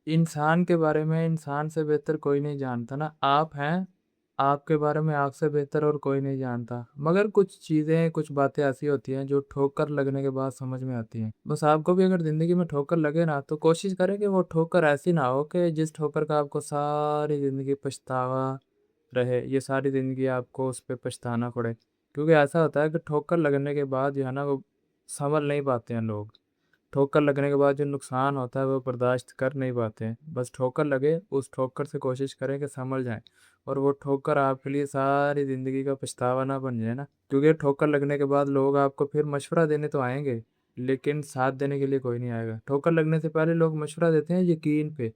इंसान के बारे में इंसान से बेहतर कोई नहीं जानता ना। आप हैं, आपके बारे में आपसे बेहतर और कोई नहीं जानता। मगर कुछ चीज़ें, कुछ बातें ऐसी होती हैं जो ठोकर लगने के बाद समझ में आती हैं। बस आपको भी अगर ज़िंदगी में ठोकर लगे ना, तो कोशिश करें कि वो ठोकर ऐसी ना हो कि जिस ठोकर का आपको सारी ज़िंदगी पछतावा रहे, ये सारी ज़िंदगी आपको उस पे पछताना पड़े। क्योंकि ऐसा होता है कि ठोकर लगने के बाद जो है ना, वो सँभल नहीं पाते हैं लोग। ठोकर लगने के बाद जो नुकसान होता है वो बर्दाश्त कर नहीं पाते हैं। बस ठोकर लगे, उस ठोकर से कोशिश करें कि संभल जाएँ और वो ठोकर आपके लिए सारी ज़िंदगी का पछतावा ना बन जाए ना। क्योंकि ठोकर लगने के बाद लोग आपको फिर मशवरा देने तो आएँगे, लेकिन साथ देने के लिए कोई नहीं आएगा। ठोकर लगने से पहले लोग मशवरा देते हैं यकीन पे,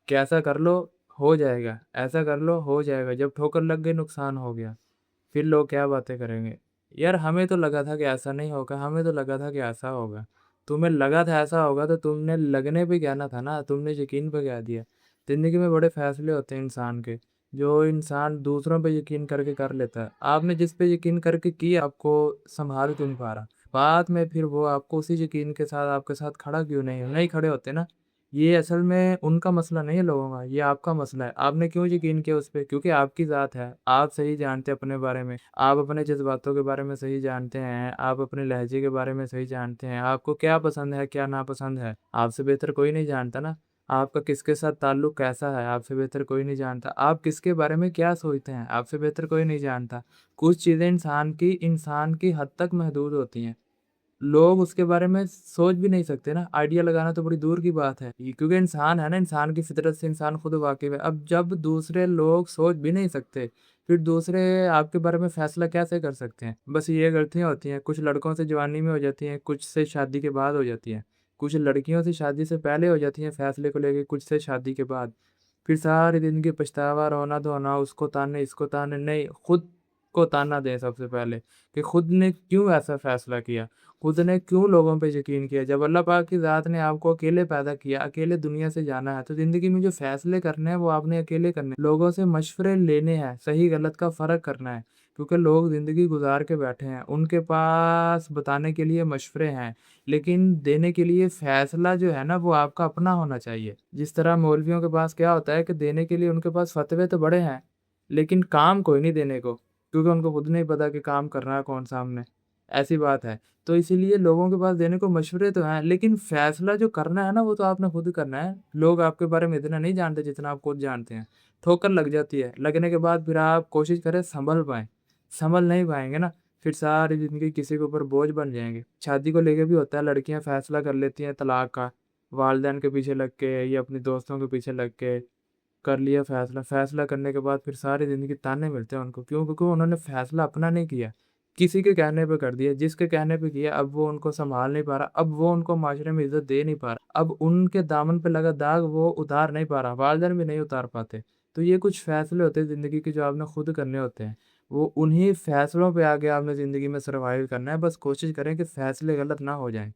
कि ऐसा कर लो, हो जाएगा, ऐसा कर लो, हो जाएगा। जब ठोकर लग गई, नुकसान हो गया, फिर लोग क्या बातें करेंगे? यार हमें तो लगा था कि ऐसा नहीं होगा, हमें तो लगा था कि ऐसा होगा। तुम्हें लगा था ऐसा होगा तो तुमने लगने पे कहना था ना, तुमने यकीन पे कह दिया। ज़िंदगी में बड़े फैसले होते हैं इंसान के, जो इंसान दूसरों पे यकीन करके कर लेता है। आपने जिस पे यकीन करके किया, आपको सँभाल क्यों नहीं पा रहा? बाद में फिर वो आपको उसी यकीन के साथ आपके साथ खड़ा क्यों नहीं खड़े होते ना? ये असल में उनका मसला नहीं है लोगों का, ये आपका मसला है। आपने क्यों यकीन किया उस पे? क्योंकि आपकी ज़ात है, आप सही जानते हैं अपने बारे में, आप अपने जज़्बातों के बारे में सही जानते हैं, आप अपने लहज़े के बारे में सही जानते हैं, आपको क्या पसंद है, क्या नापसंद है, आपसे बेहतर कोई नहीं जानता ना। आपका किसके साथ ताल्लुक कैसा है, आपसे बेहतर कोई नहीं जानता। आप किसके बारे में क्या सोचते हैं, आपसे बेहतर कोई नहीं जानता। कुछ चीज़ें इंसान की हद तक महदूद होती हैं। लोग उसके बारे में सोच भी नहीं सकते ना, आइडिया लगाना तो बड़ी दूर की बात है। ये क्योंकि इंसान है ना, इंसान की फितरत से इंसान खुद वाकिफ़ है। अब जब दूसरे लोग सोच भी नहीं सकते, फिर दूसरे आपके बारे में फ़ैसला कैसे कर सकते हैं? बस ये गलतियाँ होती हैं, कुछ लड़कों से जवानी में हो जाती हैं, कुछ से शादी के बाद हो जाती हैं। कुछ लड़कियों से शादी से पहले हो जाती हैं फ़ैसले को लेके, कुछ से शादी के बाद। फिर सारी ज़िंदगी पछतावा, रोना-धोना, उसको ताने, इसको ताने, नहीं, खुद को ताना दें सबसे पहले कि खुद ने क्यों ऐसा फ़ैसला किया? खुद ने क्यों लोगों पे यकीन किया? जब अल्लाह पाक की ज़ात ने आपको अकेले पैदा किया, अकेले दुनिया से जाना है, तो ज़िंदगी में जो फ़ैसले करने हैं वो आपने अकेले करने हैं। लोगों से मशवरे लेने हैं, सही-गलत का फ़र्क करना है, क्योंकि लोग ज़िंदगी गुज़ार के बैठे हैं, उनके पास बताने के लिए मशवरे हैं, लेकिन देने के लिए फ़ैसला जो है ना वो आपका अपना होना चाहिए। जिस तरह मौलवियों के पास क्या होता है कि देने के लिए उनके पास फ़तवे तो बड़े हैं, लेकिन काम कोई नहीं देने को, क्योंकि उनको खुद नहीं पता कि काम करना है कौन-सा हमने, ऐसी बात है। तो इसीलिए लोगों के पास देने को मशवरे तो हैं, लेकिन फ़ैसला जो करना है ना, वो तो आपने खुद करना है। लोग आपके बारे में इतना नहीं जानते जितना आप खुद जानते हैं। ठोकर लग जाती है, लगने के बाद फिर आप कोशिश करें सँभल पाएँ। सँभल नहीं पाएँगे ना, फिर सारी ज़िंदगी किसी के ऊपर बोझ बन जाएँगे। शादी को लेके भी होता है, लड़कियाँ फ़ैसला कर लेती हैं तलाक का, वालिदैन के पीछे लग के या अपने दोस्तों के पीछे लग के। कर लिया फ़ैसला, फ़ैसला करने के बाद फिर सारी ज़िंदगी ताने मिलते हैं उनको। क्यों? क्योंकि उन्होंने फ़ैसला अपना नहीं किया, किसी के कहने पे कर दिया। जिसके कहने पे किया, अब वो उनको सँभाल नहीं पा रहा, अब वो उनको माशरे में इज़्ज़त दे नहीं पा रहा, अब उनके दामन पे लगा दाग वो उतार नहीं पा रहा, वालिदैन भी नहीं उतार पाते। तो ये कुछ फ़ैसले होते हैं ज़िंदगी के जो आपने खुद करने होते हैं। वो उन्हीं फ़ैसलों पे आके आपने ज़िंदगी में सर्वाइव करना है, बस कोशिश करें कि फ़ैसले गलत ना हो जाएँ।